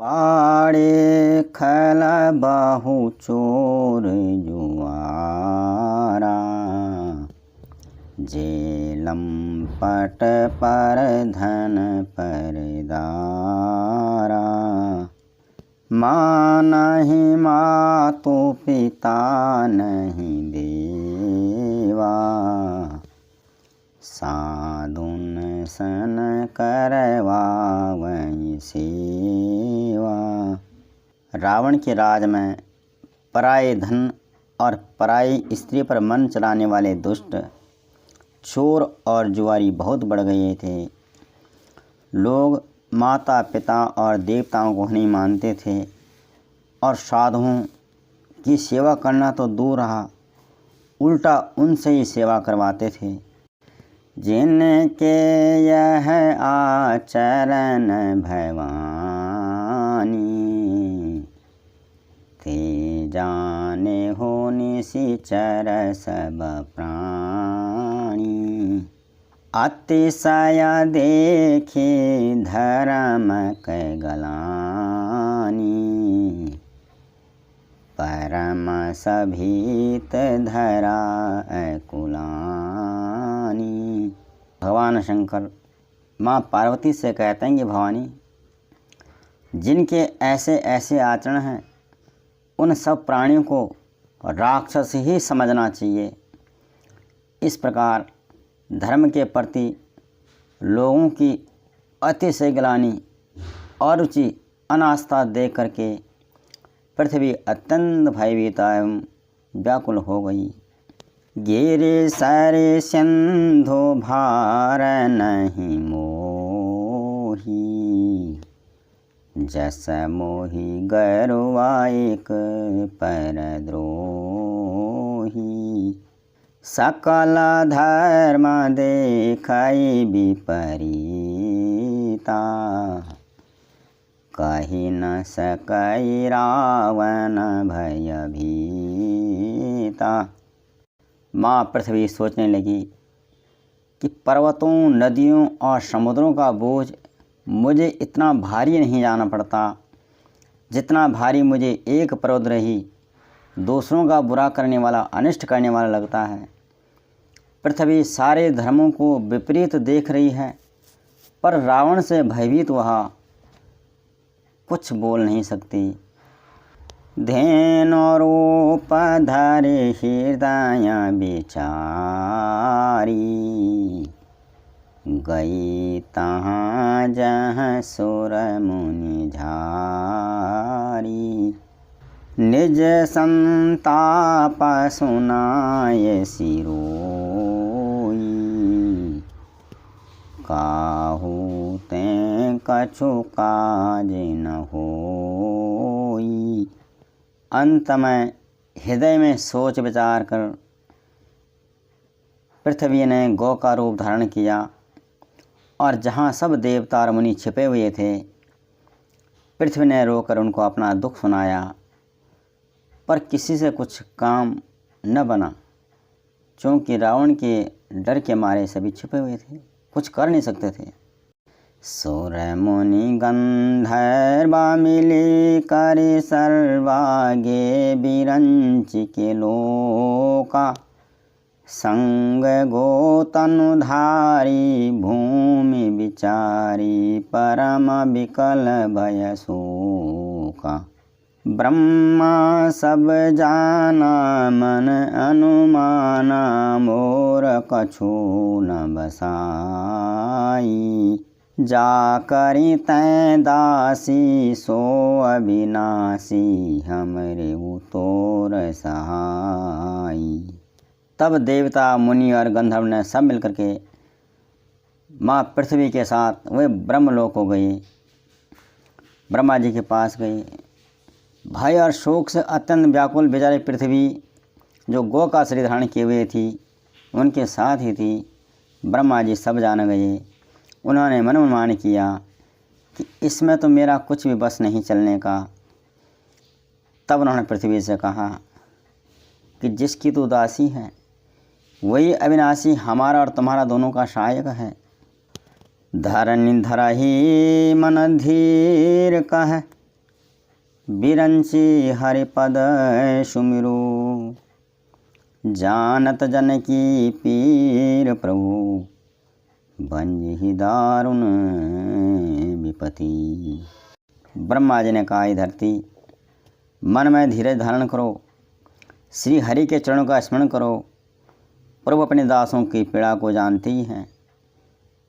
बाड़े खल बहु चोर जुआरा, जेलम पट पर धन परदारा। माँ नहीं मातु पिता नहीं देवा, साधुन सन करवा वही सेवा। रावण के राज में पराये धन और पराई स्त्री पर मन चलाने वाले दुष्ट चोर और जुआरी बहुत बढ़ गए थे। लोग माता पिता और देवताओं को नहीं मानते थे और साधुओं की सेवा करना तो दूर रहा, उल्टा उनसे ही सेवा करवाते थे। जिनके यह आचरण भवानी, ते जाने हो निशिचर सब प्राणी। अतिशय देखे धर्म कै गलानी, परम सभीत धरा कुलानी। भगवान शंकर माँ पार्वती से कहते हैं कि भवानी, जिनके ऐसे ऐसे आचरण हैं उन सब प्राणियों को राक्षस ही समझना चाहिए। इस प्रकार धर्म के प्रति लोगों की अतिशय ग्लानि और रुचि अनास्था देख करके पृथ्वी अत्यंत भयभीत एवं व्याकुल हो गई। गिरि सरे सिंधु भार नहीं मोही, जस मोही गरुआ एक परद्रोही। सकल धर्म देखई विपरीता, कही न सकई रावण भयभीता। माँ पृथ्वी सोचने लगी कि पर्वतों, नदियों और समुद्रों का बोझ मुझे इतना भारी नहीं जाना पड़ता, जितना भारी मुझे एक पर्वत ही दूसरों का बुरा करने वाला, अनिष्ट करने वाला लगता है। पृथ्वी सारे धर्मों को विपरीत देख रही है, पर रावण से भयभीत वह कुछ बोल नहीं सकती। धेनु रूप धरे हृदय बिचारी, गई तहाँ जहाँ सुर मुनि झारी। निज संताप सुनाय सिरोई, काहू ते कछु काज न होई। अंत में हृदय में सोच विचार कर पृथ्वी ने गौ का रूप धारण किया और जहाँ सब देवता और मुनि छिपे हुए थे, पृथ्वी ने रोकर उनको अपना दुख सुनाया, पर किसी से कुछ काम न बना, क्योंकि रावण के डर के मारे सभी छिपे हुए थे, कुछ कर नहीं सकते थे। सुर मुनि गंधर्व मिली करि सर्वागे बिरंच के लोका, संग गोतनुधारी भूमि विचारी, परम विकल भय शोका। ब्रह्मा सब जाना मन अनुमाना, मोर कछु न बसाई। जा करि तैं दासी सो अविनाशी, हमरे उतोर सहाई। तब देवता, मुनि और गंधर्व ने सब मिलकर के माँ पृथ्वी के साथ वे ब्रह्मलोक हो गए। ब्रह्मा जी के पास गए। भय और शोक से अत्यंत व्याकुल बेचारी पृथ्वी, जो गौ का शरीर धारण किए हुए थी, उनके साथ ही थी। ब्रह्मा जी सब जान गए। उन्होंने मन अनुमान किया कि इसमें तो मेरा कुछ भी बस नहीं चलने का। तब उन्होंने पृथ्वी से कहा कि जिसकी तू दासी है वही अविनाशी हमारा और तुम्हारा दोनों का सहायक है। धरनी धरही मन धीर कह, बिरंची हरिपद सुमिरो, जानत जनकी पीर प्रभु, बंजहि दारुण विपति। ब्रह्मा जी ने कहा, धरती मन में धीरज धारण करो, श्री हरि के चरणों का स्मरण करो। प्रभु अपने दासों की पीड़ा को जानते ही हैं,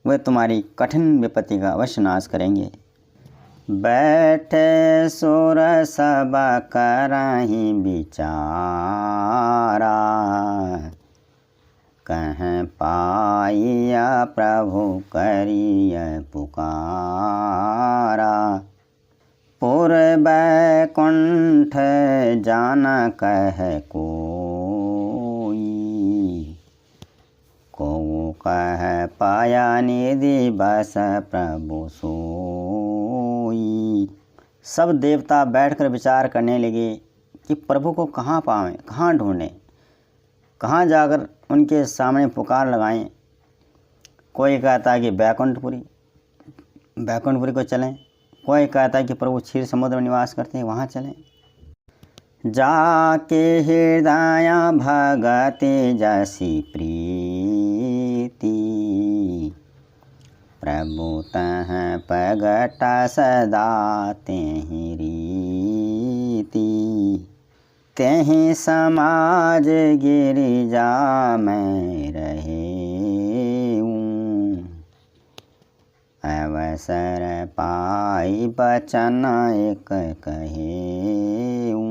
वे तुम्हारी कठिन विपत्ति का अवश्य नाश करेंगे। बैठे सुर सब करहि विचारा, कह पाइया प्रभु करिय पुकारा। पुर बैकुंठ जान कह कोई, को कह पाया निधि बस प्रभु सोई। सब देवता बैठकर विचार करने लगे कि प्रभु को कहाँ पावें, कहाँ ढूंढें, कहाँ जाकर उनके सामने पुकार लगाएं। कोई कहता है कि बैकुंठपुरी को चलें, कोई कहता है कि प्रभु क्षीर समुद्र में निवास करते हैं, वहाँ चलें। जाके हृदय भगति जसी प्रीति, प्रभु तह प्रगट सदा तेहि रीति। तेहि समाज गिरिजा में रहेऊँ, अवसर पाई बचन एक कहेऊँ।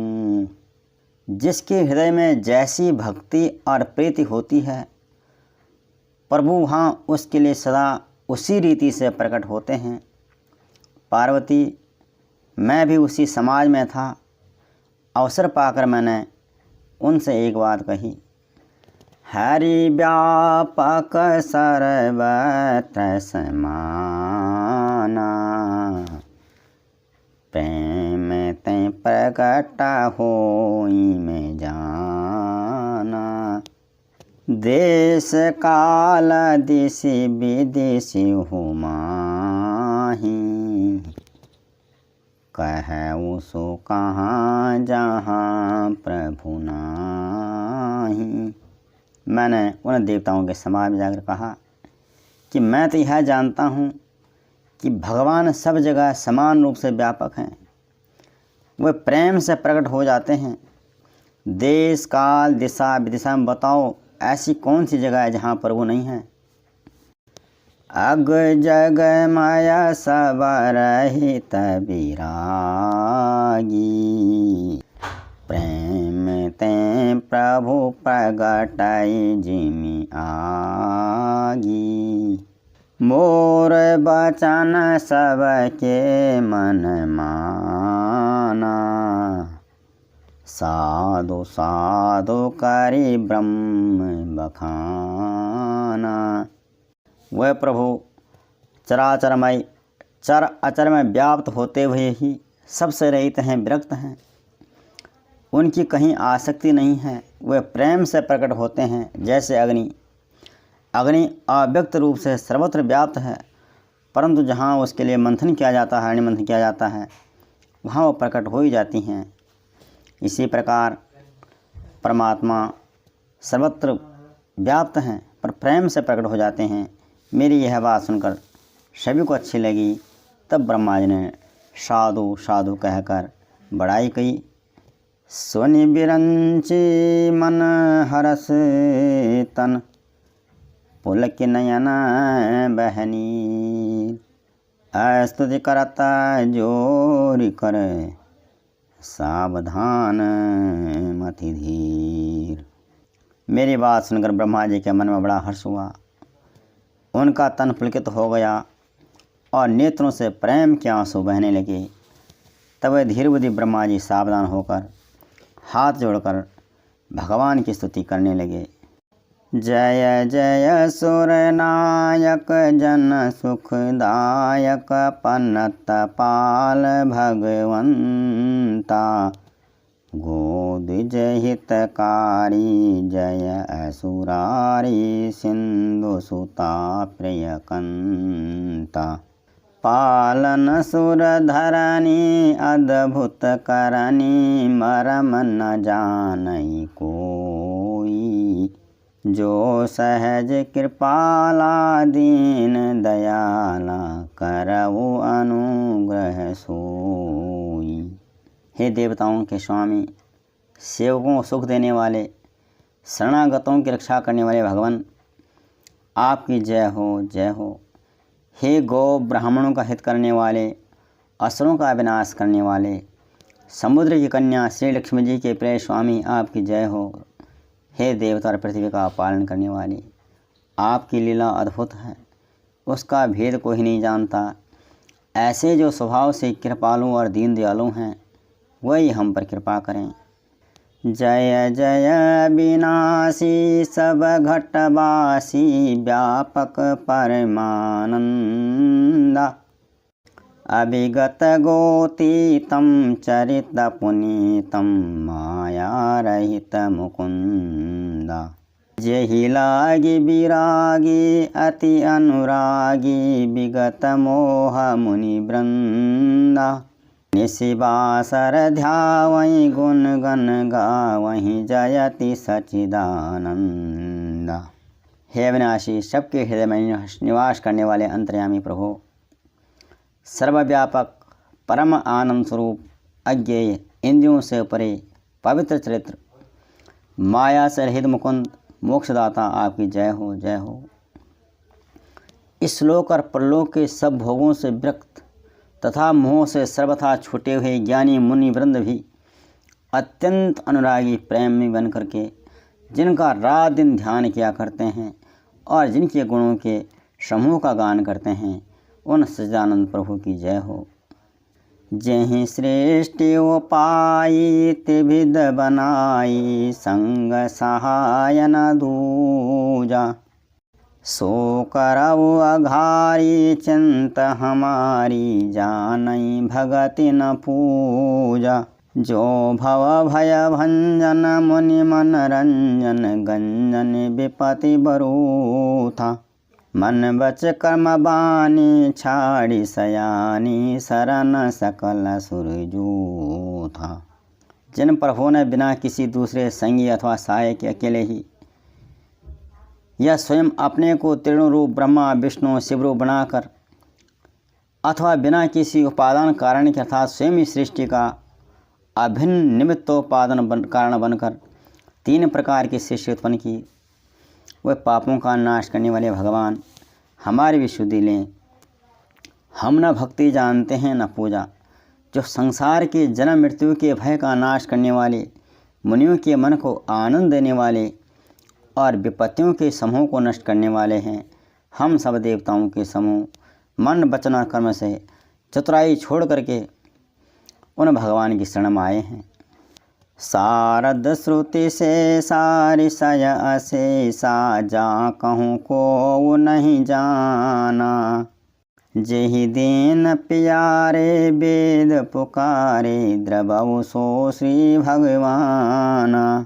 जिसके हृदय में जैसी भक्ति और प्रीति होती है, प्रभु वहाँ उसके लिए सदा उसी रीति से प्रकट होते हैं। पार्वती, मैं भी उसी समाज में था, अवसर पाकर मैंने उनसे एक बात कही। हरि व्यापक सर्वत्र समाना, प्रेम ते प्रकट होई में जाना। देश काल दिशि विदिशि हो माही, कहूँ सो कहाँ जहाँ प्रभु नाही। मैंने उन देवताओं के समाज में जाकर कहा कि मैं तो यह जानता हूँ कि भगवान सब जगह समान रूप से व्यापक हैं, वे प्रेम से प्रकट हो जाते हैं। देश काल दिशा विदिशा में बताओ ऐसी कौन सी जगह है जहाँ प्रभु नहीं है। अग जग माया सब रहित विरागी, प्रेम ते प्रभु प्रगटाई जिमि आगी। मोर बचन सबके मन माना, साधु साधु करी ब्रह्म बखाना। वह प्रभु चराचरमय चर अचर में व्याप्त होते हुए ही सबसे रहित हैं, विरक्त हैं। उनकी कहीं आसक्ति नहीं है, वे प्रेम से प्रकट होते हैं। जैसे अग्नि अव्यक्त रूप से सर्वत्र व्याप्त है, परंतु जहाँ उसके लिए मंथन किया जाता है, अग्निमंथन किया जाता है, वहाँ वो प्रकट हो ही जाती हैं। इसी प्रकार परमात्मा सर्वत्र व्याप्त हैं पर प्रेम से प्रकट हो जाते हैं। मेरी यह बात सुनकर सभी को अच्छी लगी। तब ब्रह्मा जी ने साधु साधु कहकर बड़ाई कही। सुनि बिरंची मन हरस तन, पुलक नयन बहनी। स्तुति करता जोरि कर, सावधान मति धीर। मेरी बात सुनकर ब्रह्मा जी के मन में बड़ा हर्ष हुआ। उनका तन पुलकित हो गया और नेत्रों से प्रेम के आंसू बहने लगे। तब वे धीर बुद्धि ब्रह्मा जी सावधान होकर हाथ जोड़कर भगवान की स्तुति करने लगे। जय जय सुरनायक जन सुखदायक, पन्नत पाल भगवंता। गोदिज हितकारी जय असुरारी, सिंधु सुता प्रियकंता। पालन सुर धरनी अद्भुत करनी मरम न जानई कोई। जो सहज कृपाला दीन दयाला करऊ अनुग्रह सोई। हे देवताओं के स्वामी, सेवकों को सुख देने वाले, शरणागतों की रक्षा करने वाले भगवान, आपकी जय हो, जय हो। हे गौ ब्राह्मणों का हित करने वाले, असुरों का विनाश करने वाले, समुद्र की कन्या श्री लक्ष्मी जी के प्रिय स्वामी, आपकी जय हो। हे देवता और पृथ्वी का पालन करने वाले, आपकी लीला अद्भुत है, उसका भेद कोई नहीं जानता। ऐसे जो स्वभाव से कृपालु और दीन दयालु हैं, वही हम पर कृपा करें। जय जय विनाशी सब घटवासी व्यापक परमानंदा। अभिगत गोतीतम चरित पुनीतम माया रहित मुकुंदा। जेहि लागी विरागी अति अनुरागी विगत मोह मुनि वृंदा। निशिबासर ध्यावहीं गुण गण गावहीं जयति सच्चिदानंदा। हे अविनाशी, सबके हृदय में निवास करने वाले अंतर्यामी प्रभु, सर्वव्यापक परम आनंद स्वरूप, अज्ञेय, इंद्रियों से परे, पवित्र चरित्र, माया से रहित मुकुंद, मोक्षदाता, आपकी जय हो, जय हो। इस लोक और परलोक के सब भोगों से विरक्त तथा मोह से सर्वथा छूटे हुए ज्ञानी मुनि वृंद भी अत्यंत अनुरागी प्रेम में बन करके जिनका रात दिन ध्यान किया करते हैं और जिनके गुणों के समूह का गान करते हैं, उन सच्चिदानंद प्रभु की जय हो। जेहि सृष्टि उपाई त्रिविध बनाई संग सहाय न दूजा। सो करऊ अघारी चिंत हमारी जानई भगति न पूजा। जो भव भय भंजन मुनि मन रंजन गंजन विपति बरू था। मन बच कर्म बानी छाड़ी सयानी शरण सकल सुरजू था। जिन प्रभु ने बिना किसी दूसरे संगी अथवा सहाय के अकेले ही या स्वयं अपने को त्रिगुण रूप ब्रह्मा विष्णु शिवरूप बनाकर अथवा बिना किसी उपादान कारण के अर्थात स्वयं ही सृष्टि का अभिन्न निमित्तोपादान कारण बनकर तीन प्रकार की सृष्टि उत्पन्न की, वे पापों का नाश करने वाले भगवान हमारी भी शुद्धि लें। हम न भक्ति जानते हैं न पूजा। जो संसार के जन्म मृत्यु के भय का नाश करने वाले, मुनियों के मन को आनंद देने वाले और विपत्तियों के समूह को नष्ट करने वाले हैं, हम सब देवताओं के समूह मन वचन और कर्म से चतुराई छोड़ करके उन भगवान की शरण में आए हैं। शारद श्रुति से सारी सय अशेषा जा कहूँ को नहीं जाना। जेहि दीन प्यारे वेद पुकारे द्रवऊ सो श्री भगवाना।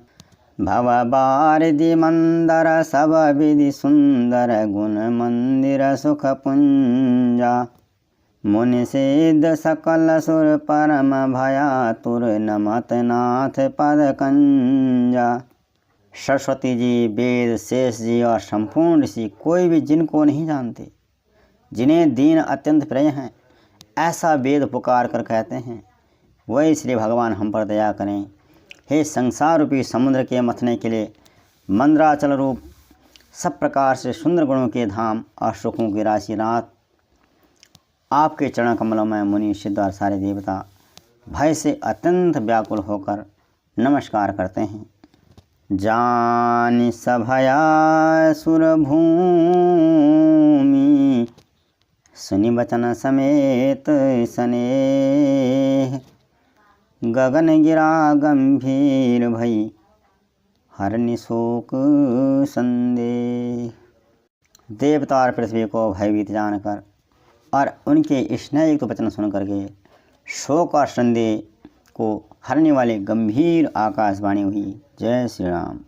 भव बारिधि मंदर सब विधि सुंदर गुण मंदिर सुख पुंजा। मुनि सिद्ध सकल सुर परम भयातुर नमत नाथ पद कंजा। सरस्वती जी, वेद, शेष जी और संपूर्ण ऋषि कोई भी जिनको नहीं जानते, जिन्हें दीन अत्यंत प्रिय हैं, ऐसा वेद पुकार कर कहते हैं, वही श्री भगवान हम पर दया करें। हे संसार रूपी समुद्र के मथने के लिए मंदराचल रूप सब प्रकार से सुंदर गुणों के धाम और सुखों की राशि नाथ, आपके चरण कमलों में मुनि सिद्ध और सारे देवता भय से अत्यंत व्याकुल होकर नमस्कार करते हैं। जानि सभया सुर भूमि सुनि बचन समेत स्नेह। गगन गिरा गंभीर भई हरनि शोक संदेह। देवता और पृथ्वी को भयभीत जानकर और उनके स्नेहयुक्त वचन सुन करके शोक और संदेह को हरने वाले गंभीर आकाशवाणी हुई। जय श्री राम।